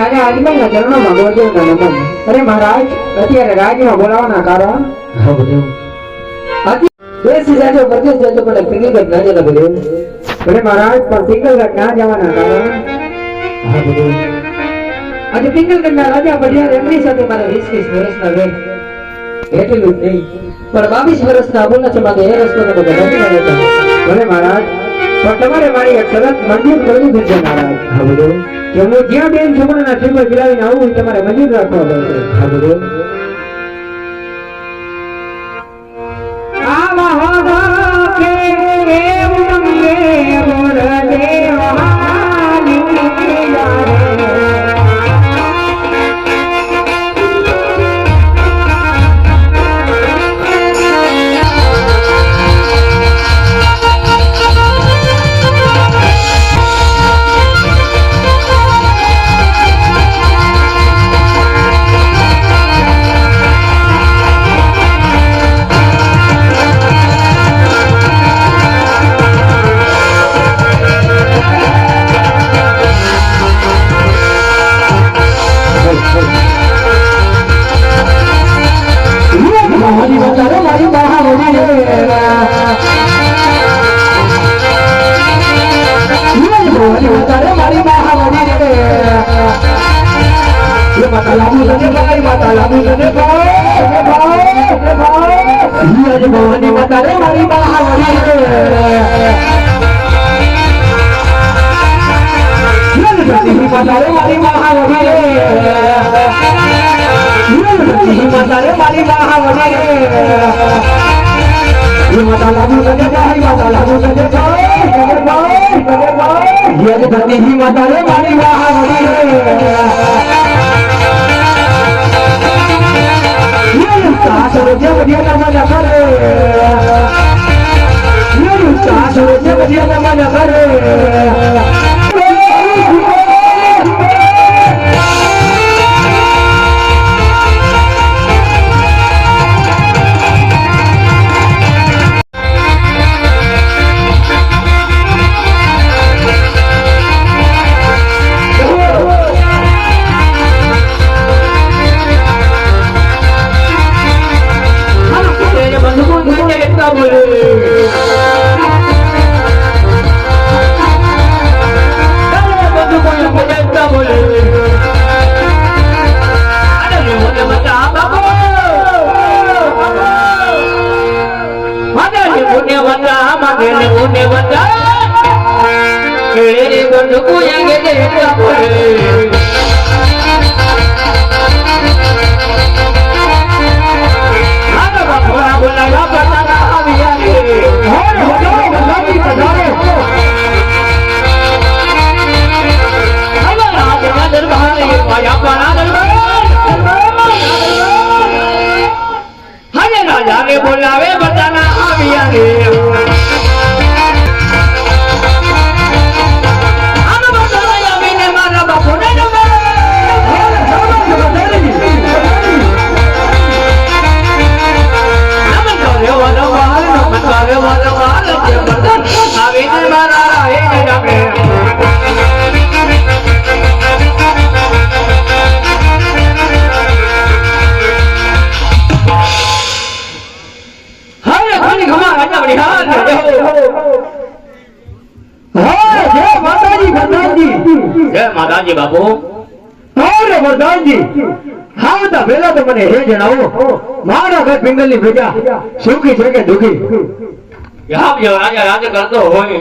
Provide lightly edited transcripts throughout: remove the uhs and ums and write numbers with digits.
રાજા આજમલના ચરણોમાં ગોવિંદના નમન. અરે મહારાજ અત્યારે રાજમાં બોલાવવાના કારણ બેસી જાજો પરદેશ જજો પણ પિંગલગઢ ના જતા બધું. અરે મહારાજ પણ પિંગલગઢ ના જવાના કારણ આજે પિંગલગઢના રાજા બઢિયાર એમની સાથે મારા 20 વર્ષના વેણ એટલું જ નહીં પણ 22 વર્ષના અબુલના ચમાગે એ રસ્તો તો બધા નથી રહેતા. ભલે મહારાજ પણ તમારે મારી એક શરત મંજૂર કરવી પડશે મહારાજ. હા બધું કે હું જ્યાં બેન છોકરાના ઠેકવા ગિરાવીને આવું તમારે મંજૂર રાખવા પડશે. હા બધું બાપુ વરદાનજી હા બધા પેલા તો મને એ જણાવો મારા ઘર પિંગલની પ્રજા સુખી છે કે દુખી? જો રાજા રાજ કરતો હોય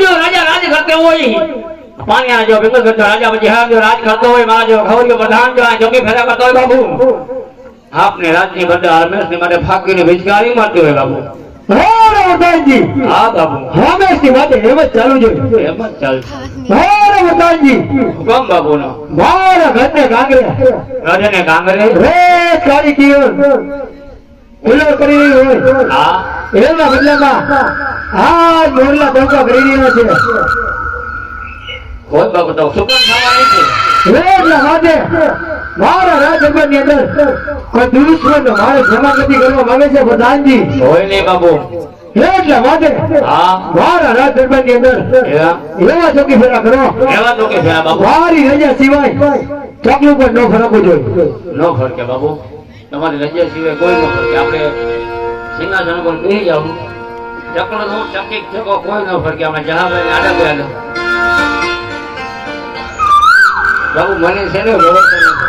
જો રાજા રાજ કરતો હોય પાણી જો પિંગલ કરતો રાજા પછી હા જો રાજ કરતો હોય મારા જો ખવડિયો પ્રધાન જો જોગી ફેરા કરતો હોય બાપુ આપને રાજની બધા હંમેશની માટે ફાકીને ભિજકારી મારતી હોય બાબુ અરે વરદાનજી હા બાબુ હંમેશની માટે એમ જ ચાલુ જોઈએ એમ જ ચાલશે અરે વરદાનજી હુકમ બાબુનો મારા ઘરને કાંગરે રાજાને કાંગરે રે કાળી કિરણ ઉલ્લો કરી રહી હોય હા એના બદલામાં આ મોરલા બંકા કરી રહ્યા છે કોઈ બાબુ તો સુકન થવાની છે એટલા માટે મારા રાજ્યની અંદર કોઈ દુશ્મન મારે સમાગતિ કરવા માંગે છે પ્રધાનજી હોય નહીં બાબુ એટલા માટે હા મારા રાજ્યની અંદર એવા ચોકી ફેરા કરો એવા તો કે છે બાબુ મારી રજા સિવાય ચોકલું પર ન ફરકવું જોઈએ નો ફરકે બાબુ તમારી રજા સિવાય કોઈ ન ફરકે આપણે સિંહાસન પર બેસી જાવ ચકડો નો ચકી ચકો કોઈ ન ફરકે આપણે જહાભાઈ આડા ગયા બાબુ મને છે ને વ્યવસ્થા નથી.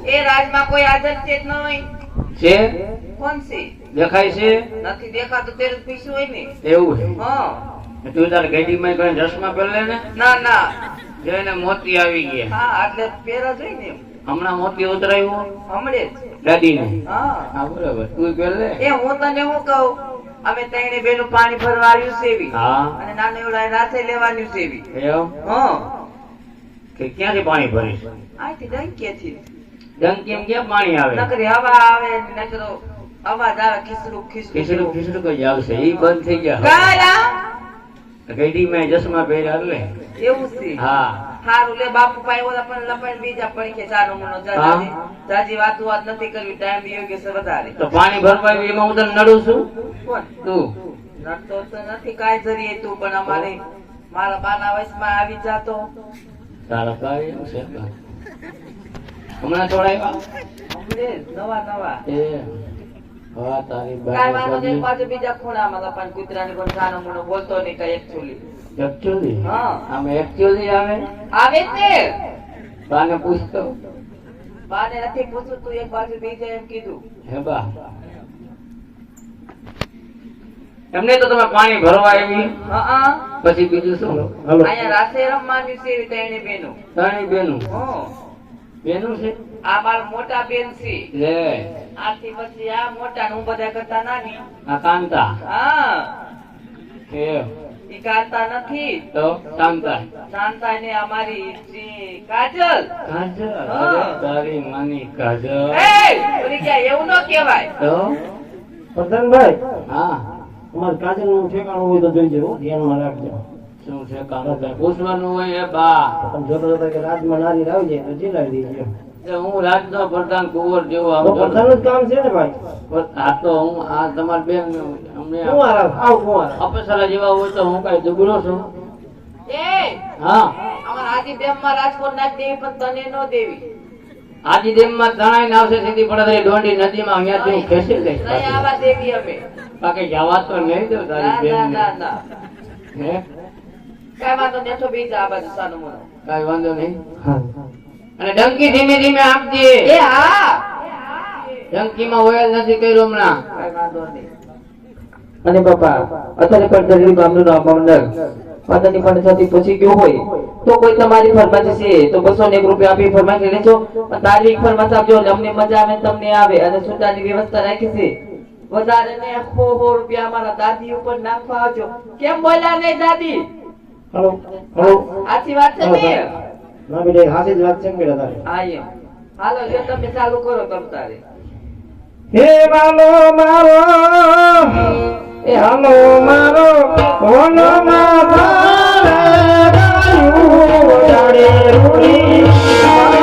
એ રાજમાં કોઈ હાજર છે જ નહીં. છે કોણ છે? દેખાય છે નથી દેખાતું તેરું પીછું હોય ને. એવું છે હા તું તારે ગાડીમાં કઈ ચશ્મા પહેરે ને ના ના જોઈને મોતી આવી ગયા હા એટલે પેરા જોઈ ને હમણાં મોતી ઉતરાયું હમણે જ. દાદીને હા હા બરાબર તું પહેરે એ હું તને હું કહું અમે ત્રણે બેનું પાણી ભરવા આવ્યું સેવી હા અને નાનું એવડા રાતે લેવાનું સેવી. એમ હા કે ક્યાંથી પાણી ભરીશ આથી ડંકેથી ડંકી એમ ક્યાં પાણી આવે નકરી હવા આવે નકરો અવાજ આવે ખીસડું ખીસડું ખીસડું કઈ આવશે ઈ બંધ થઈ ગયા કાલા ગાડીમાં ચશ્મા પહેર્યા એટલે એવું છે. હા હારું લે બાપુ પાસે ઓલા પણ લપણ બીજા પડી કે ચાનો મનો જાજી જાજી વાતો વાત નથી કરવી ટાઈમ યોગ્ય છે વધારે. તો પાણી ભરવા આવ્યું એમાં હું તને નડું છું કોણ તું નડતો તો નથી કાઈ જરીએ તું પણ અમારે મારા બાના વયસમાં આવી જાતો તારા કાર્ય છે હમણાં છોડાવ્યા હમણે નવા નવા એ હા તારી કાઈ વાંધો નહીં બાઈ પાછું બીજા ખૂણામાં લપણ કૂતરાની પણ ચાનો મનો બોલતો નહીં કઈ એકચુઅલી એકચ્યુઅલી હા. આમે એકચ્યુઅલી આવે આવે છે બાને પૂછતો બાને નથી પૂછું તું એક બાજુ બીજે એમ કીધું હે બા એમને તો તમે પાણી ભરવા આવી હા પછી બીજું શું અહીંયા રાસે રમવાની છે એવી ત્રણે બેનું. ત્રણેય બેનું હો બેનું છે આ મારા મોટા બેન છે લે આથી પછી આ મોટા ને હું બધા કરતા નાની. આ કાંતા હા કે ઈ કાંતા નથી તો કાંતા શાંતા ને અમારી જે કાજલ. કાજલ હા. અરે તારી માની કાજલ એ ઓલી ક્યાં એવું ન કહેવાય. તો પ્રધાનભાઈ હા તમારે કાજલ નું ઠેકાણું હોય તો જોઈજો હો, ધ્યાનમાં રાખજો શું છે કાંતા પૂછવાનું હોય એ બા તમે જોતા જોતા કે રાજમાં નારી આવી જાય તો જીલાવી દેજો એટલે હું રાજનો પ્રધાન કુંવર જેવો આમ તો પ્રધાનનું જ કામ છે ને ભાઈ આ તો હું આ તમારી બેન અમને કુંવાર આવ કુંવાર અપસરા જેવા હોય તો હું કઈ દુબળો છું એ હા અમાર આજી ડેમમાં રાજકોટ નાખ દેવી પણ તને નો દેવી. આજી ડેમમાં તણાઈને આવશે સીધી પડદરી ડોંડી નદીમાં અહીંયાથી હું ખેંચી લઈશ નહીં આવા દેવી અમે. બાકી જવા તો નહીં દઉં ના તારી ના બેનને. ના ના હે કાંઈ વાંધો નહીં, હેઠો બેસી જા આ બાજુ સાનું મોનું. કાંઈ વાંધો નહીં હા અને ડંકી ધીમે ધીમે આપજે એ હા ડંકીમાં ઓઇલ નથી કર્યું હમણાં કાંઈ વાંધો નહીં. અને બાપા અત્યારે પણ દરેક ગામનું નામ મંડળ પાદાની પંચાયતી પૂછી ગયો હોય તો કોઈ તમારી ફરમાઈશ છે તો 201 રૂપિયા આપી ફરમાઈશ લેજો અને તારીખ ફરમાઈશ આપજો એટલે અમને મજા આવે ને તમને આવે અને છૂટાની વ્યવસ્થા રાખી છે. વધારે ને 100 રૂપિયા અમારા દાદી ઉપર નાખવા આવજો. કેમ બોલ્યા નહીં દાદી? હલો હલો સાચી વાત છે ને? ના બેટા હાસી જ વાત છે બેટા તારે હા એમ. હાલો જો તમે ચાલુ કરો તમ તારે. હે વાલો મારો એ હાલો મારો ઓનો મારે જાડે રૂડી હા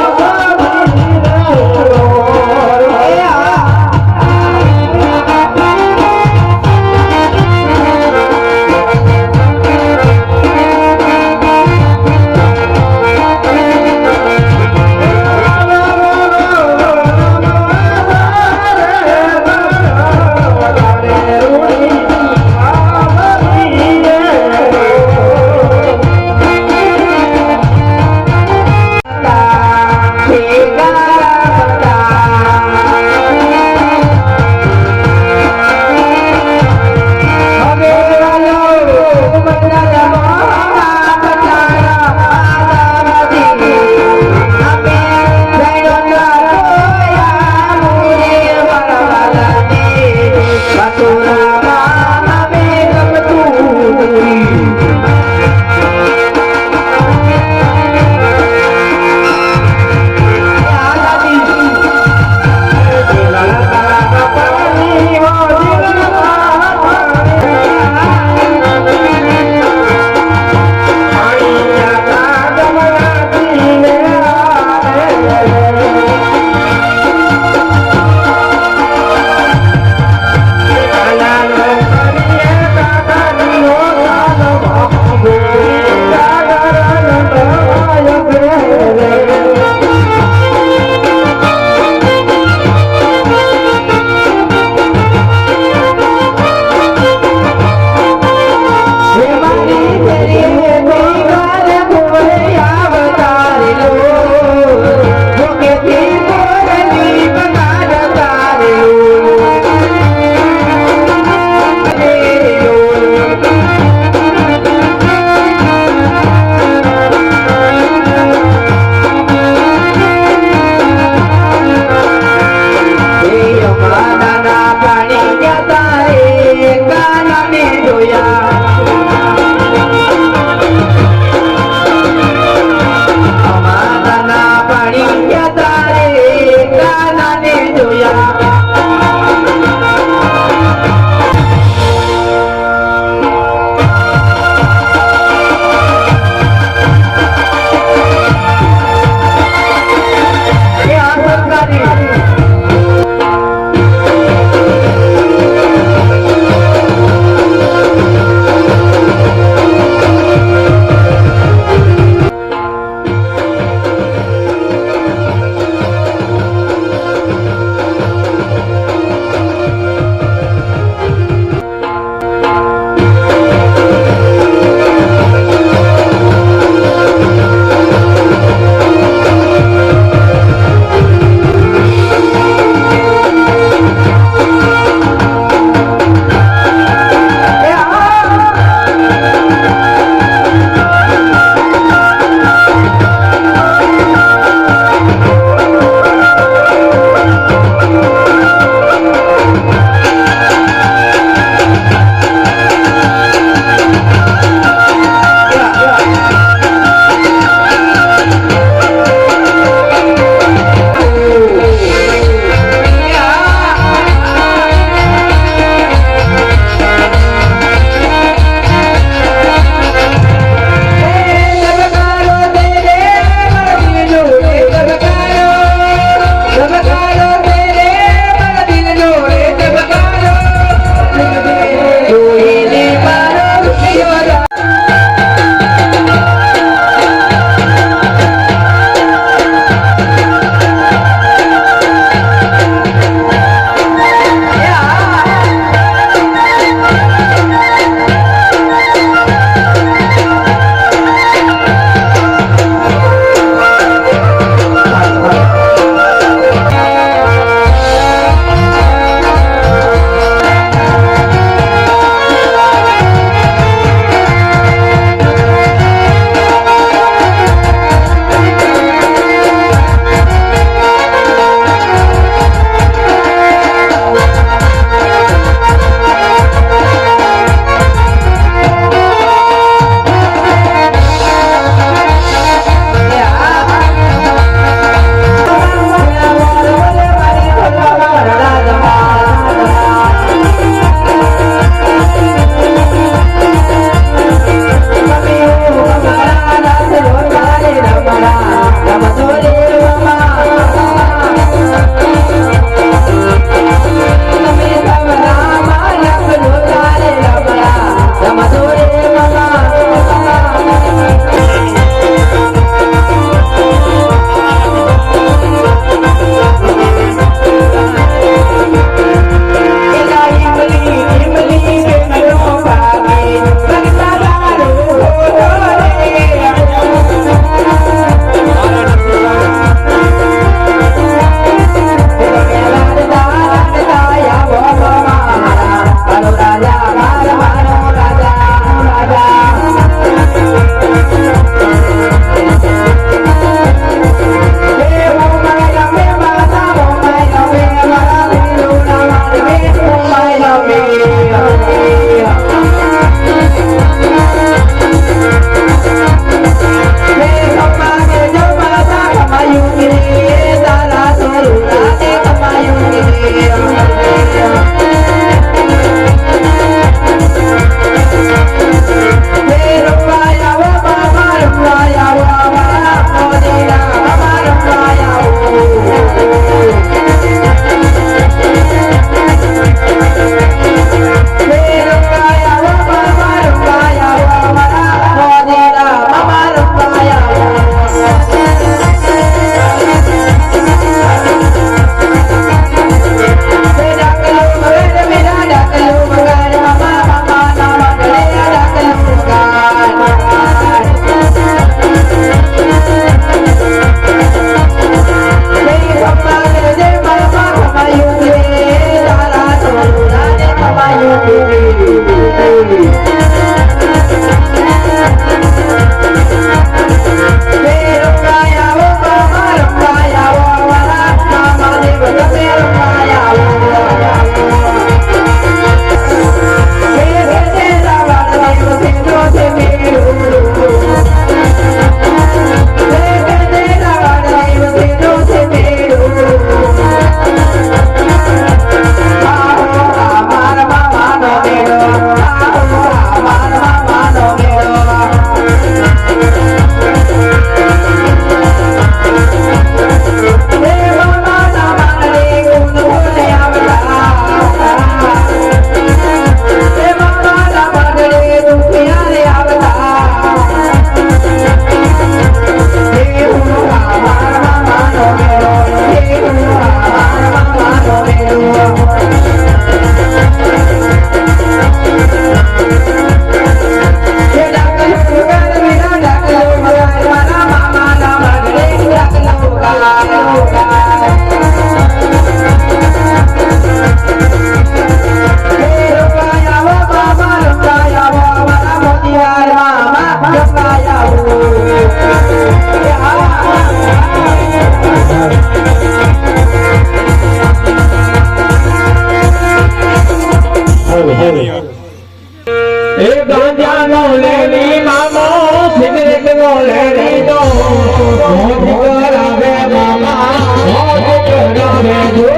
કરાવે જો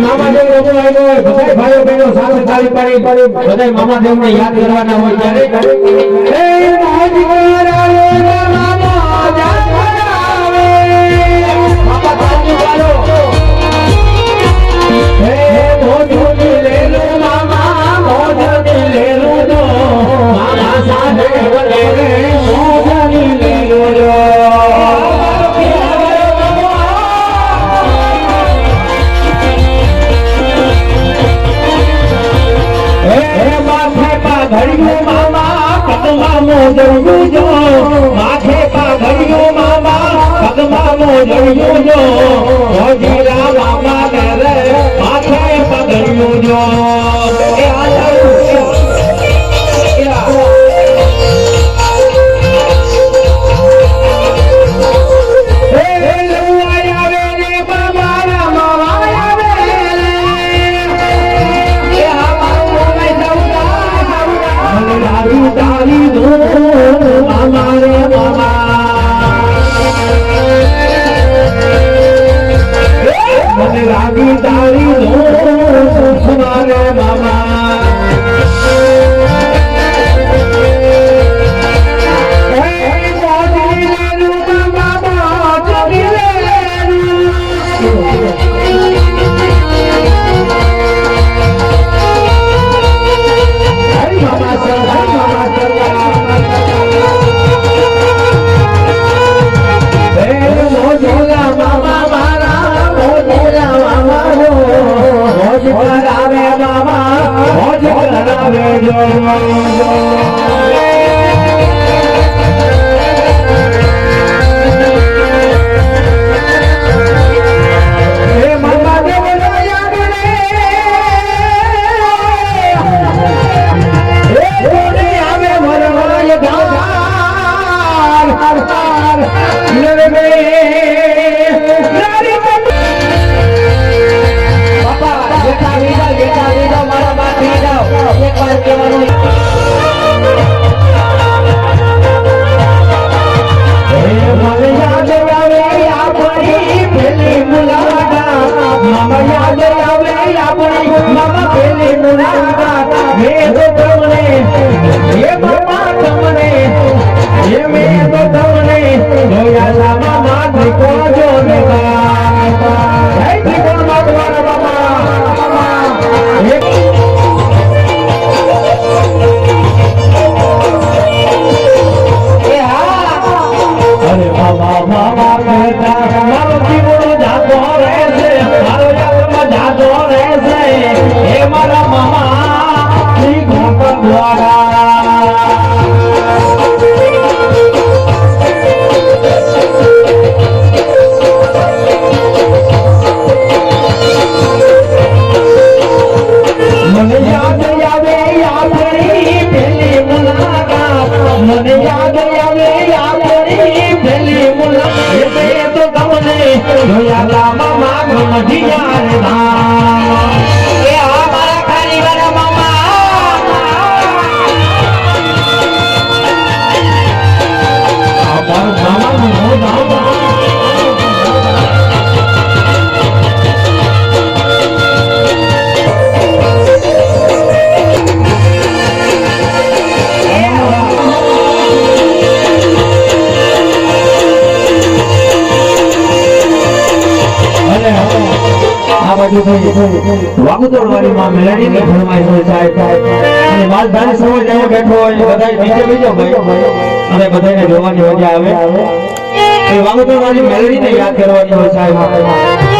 મામા દેવ લોકો આવ્યો બધા ભાઈઓ બહેનો સાથે તાળી પાડી બધા મામા દેવને યાદ કરવાના હોય ત્યારે હે મોજી કરાવે મામા યાદ કરાવે બાપા તાળી પાડો હે મોજી લેલો મામા મોજી લેલો જો મામા સાથે બોલે મોજી લેલો જો ઘડિયો મામા પગમાં મોજળ્યું જો માથે પાઘડિયો મામા પગમાં મોજળ્યું જો હોજીરા મામા ને રે માથે પાઘડિયું જો એ તારી દો મામા રે મામા મને લાગી તારી દો મારે મામા વાગુતોડ વાળી માં મેલડી ની ફરમાઈશ હોય સાહેબ અને માલધારી સમાજ એવો બેઠો હોય બધાય નીચે બેજો ભાઈ અને બધાને જોવાની મજા આવે એ વાગુતોડ વાળી મેલડી ને યાદ કરવાની હોય સાહેબ